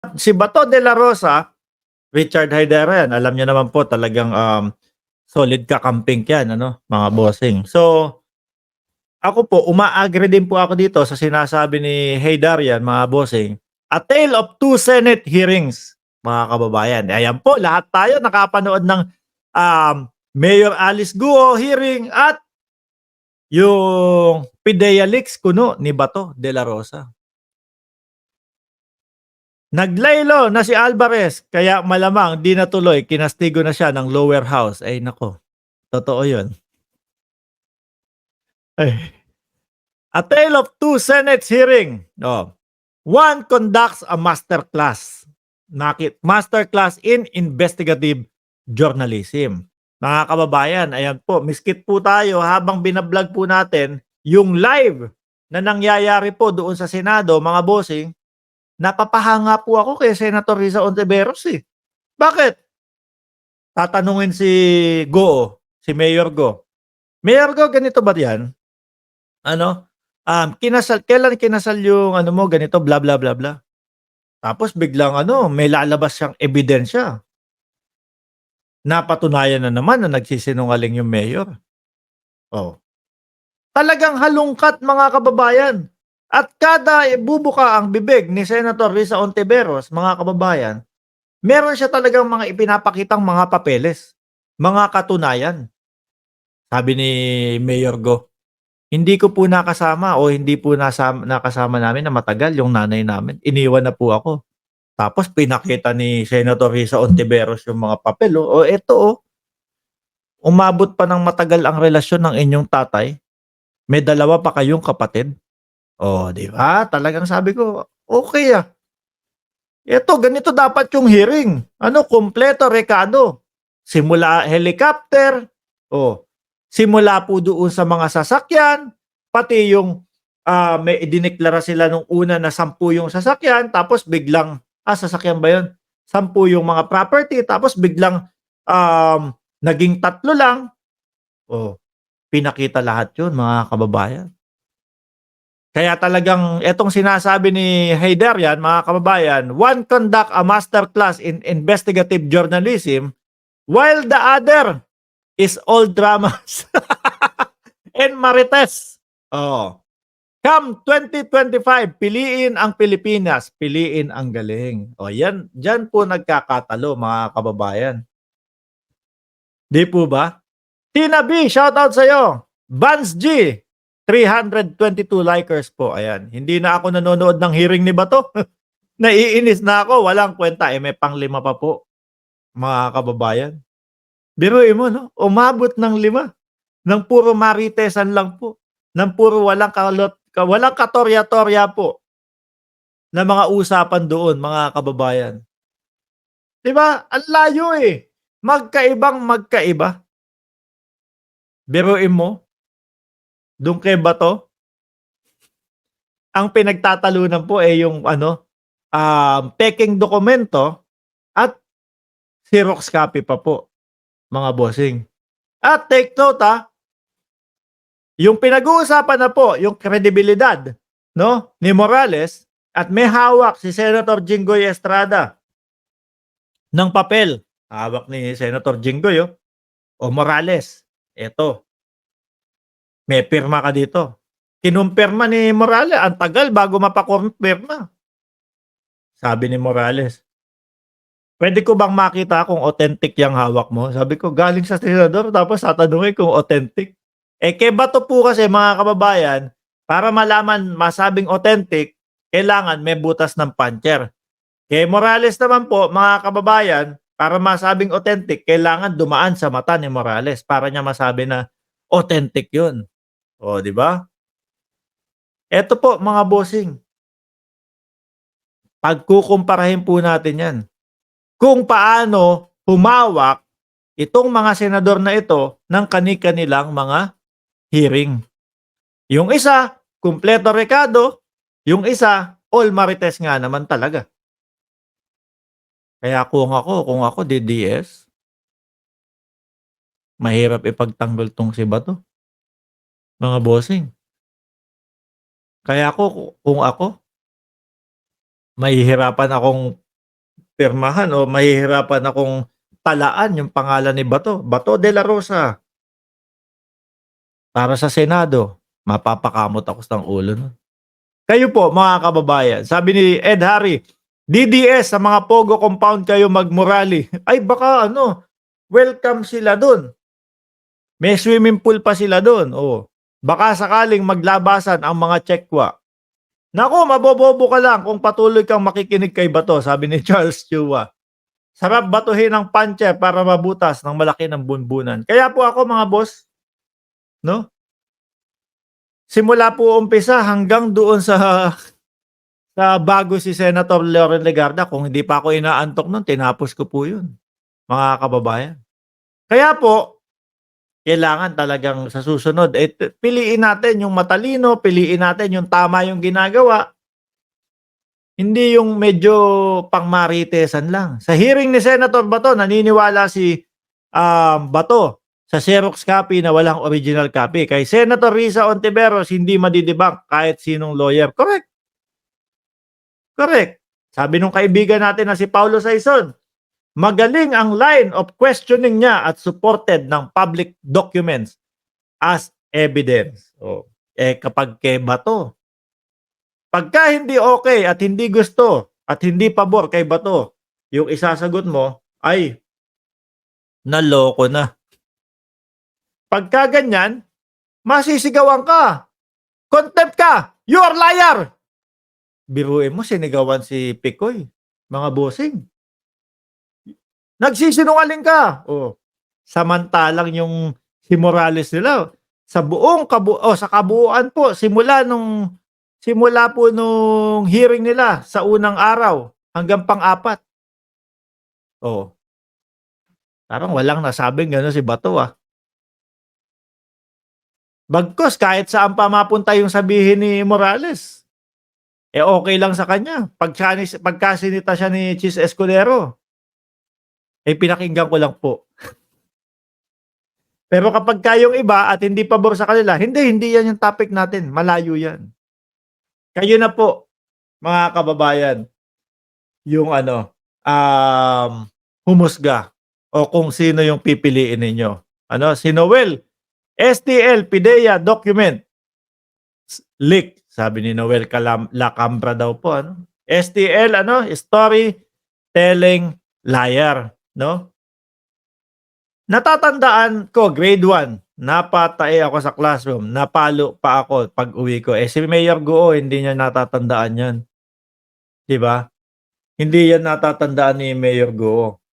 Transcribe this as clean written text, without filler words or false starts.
Si Bato de la Rosa, Richard Haidera yan, alam niyo naman po talagang, solid kakamping yan ano, mga bossing. So, ako po uma-agree din po ako dito sa sinasabi ni Haydarian mga bossing, A Tale of Two Senate Hearings, mga kababayan. Ayan po, lahat tayo nakapanood ng, Mayor Alice Guo hearing at yung PIDEA leaks kuno ni Bato de la Rosa. Naglaylo na si Alvarez kaya malamang di natuloy, kinastigo na siya ng lower house. Ay nako, totoo yun. Ay. A Tale of Two Senates hearing. Oh. One conducts a masterclass. Masterclass in investigative journalism. Mga kababayan, ayan po, miskit po tayo habang binablog po natin yung live na nangyayari po doon sa Senado, mga bossing, napapahanga po ako kay Senator Risa Ontiveros eh. Bakit? Tatanungin si si Mayor Go. Mayor Go, ganito ba yan? Ano? Kailan kinasal yung ano mo, ganito, bla bla bla bla. Tapos biglang ano, may lalabas siyang ebidensya. Napatunayan na naman na nagsisinungaling yung mayor. Oh. Talagang halongkat mga kababayan. At kada bubuka ang bibig ni Senator Risa Ontiveros, mga kababayan, meron siya talagang mga ipinapakitang mga papeles, mga katunayan. Sabi ni Mayor Go, hindi ko po nakasama o hindi po nakasama namin na matagal yung nanay namin. Iniwan na po ako. Tapos pinakita ni Senator Risa Ontiveros yung mga papel. O eto umabot pa ng matagal ang relasyon ng inyong tatay. May dalawa pa kayong kapatid. O, di ba? Talagang sabi ko, okay ah. Eto, ganito dapat yung hearing. Ano, kompleto, rekado. Simula helicopter, simula po doon sa mga sasakyan, pati yung may idineklara sila nung una na 10 yung sasakyan, tapos biglang, sasakyan ba yun? 10 yung mga property, tapos biglang naging 3 lang. Pinakita lahat yun, mga kababayan. Kaya talagang etong sinasabi ni Haydarian, mga kababayan, one conduct a masterclass in investigative journalism while the other is all dramas and marites. Come 2025, piliin ang Pilipinas, piliin ang galing. Yan, dyan po nagkakatalo, mga kababayan. Di po ba? Tina B, shoutout sa'yo. Vance G, 322 likers po. Ayan. Hindi na ako nanonood ng hearing ni Bato. Naiinis na ako. Walang kwenta. May pang-5 pa po. Mga kababayan. Biruin mo, no? Umabot ng 5. Nang puro maritesan lang po. Nang puro walang katorya-torya po. Na mga usapan doon, mga kababayan. Diba? Ang layo eh. Magkaibang magkaiba. Biruin mo. Doon kay Bato, ang pinagtatalunan po yung peking dokumento at Xerox copy pa po, mga bossing. At take note yung pinag-uusapan na po, yung kredibilidad, no, ni Morales at may hawak si Senator Jinggoy Estrada ng papel. Hawak ni Senator Jinggoy, Morales, eto, may pirma ka dito. Kinumpirma ni Morales, ang tagal bago mapakumpirma. Sabi ni Morales, pwede ko bang makita kung authentic yung hawak mo? Sabi ko, galing sa senador, tapos tatanungin kung authentic. Kay Bato po kasi, mga kababayan, para malaman masabing authentic, kailangan may butas ng puncher. Kay Morales naman po, mga kababayan, para masabing authentic, kailangan dumaan sa mata ni Morales para niya masabi na authentic yun. Di ba? Eto po, mga bossing. Pagkukumparahin po natin yan. Kung paano humawak itong mga senador na ito ng kani-kanilang mga hearing. Yung isa, kumpleto rekado. Yung isa, all marites nga naman talaga. Kaya kung ako DDS, mahirap ipagtanggol tong si Bato. Mga bossing. Kaya kung ako, mahihirapan akong pirmahan o mahihirapan akong talaan yung pangalan ni Bato de la Rosa para sa Senado. Mapapakamot ako ng ulo nun. Kayo po mga kababayan, sabi ni Ed Harry, DDS sa mga Pogo compound kayo magmurali. Ay baka ano, welcome sila dun. May swimming pool pa sila dun. Oh. Baka sakaling maglabasan ang mga Chekwa. Naku, mabobobo ka lang kung patuloy kang makikinig kay Bato, sabi ni Charles Chua. Sarap batuhin ng puncher para mabutas ng malaki ng bunbunan. Kaya po ako mga boss, no? Simula po umpisa hanggang doon sa bago si Senator Loren Legarda, kung hindi pa ako inaantok nun, tinapos ko po yun, mga kababayan. Kaya po, kailangan talagang sa susunod, piliin natin yung matalino, piliin natin yung tama yung ginagawa, hindi yung medyo pangmaritesan lang. Sa hearing ni Senator Bato, naniniwala si Bato sa Xerox copy na walang original copy. Kay Senator Risa Ontiveros, hindi madidebunk kahit sinong lawyer. Correct. Correct. Sabi nung kaibigan natin na si Paulo Saison, magaling ang line of questioning niya at supported ng public documents as evidence. Kapag kay Bato, pagka hindi okay at hindi gusto at hindi pabor kay Bato, yung isasagot mo ay naloko na. Pagka ganyan, masisigawan ka. Contempt ka. You are liar. Biruin mo, sinigawan si Picoy. Mga bossing. Nagsisinungaling ka. Samantalang yung si Morales nila, sa kabuuan po, simula po nung hearing nila sa unang araw hanggang pang-apat. Parang walang nasabing gano'n si Bato Bagkus kahit saan pa mapunta yung sabihin ni Morales, okay lang sa kanya. Pagka sinita siya ni Chis Escudero, pinakinggan ko lang po. Pero kapag kayong iba at hindi pabor sa kanila, hindi yan yung topic natin. Malayo yan. Kayo na po, mga kababayan, yung humusga o kung sino yung pipiliin ninyo. Si Noel, STL, PIDEA, document. Leak, sabi ni Noel Lacambra daw po. STL, story telling liar. No? Natatandaan ko, grade 1, napatay ako sa classroom, napalo pa ako pag uwi ko. Si Mayor Guo, hindi niya natatandaan yan. Diba? Hindi yan natatandaan ni Mayor Guo.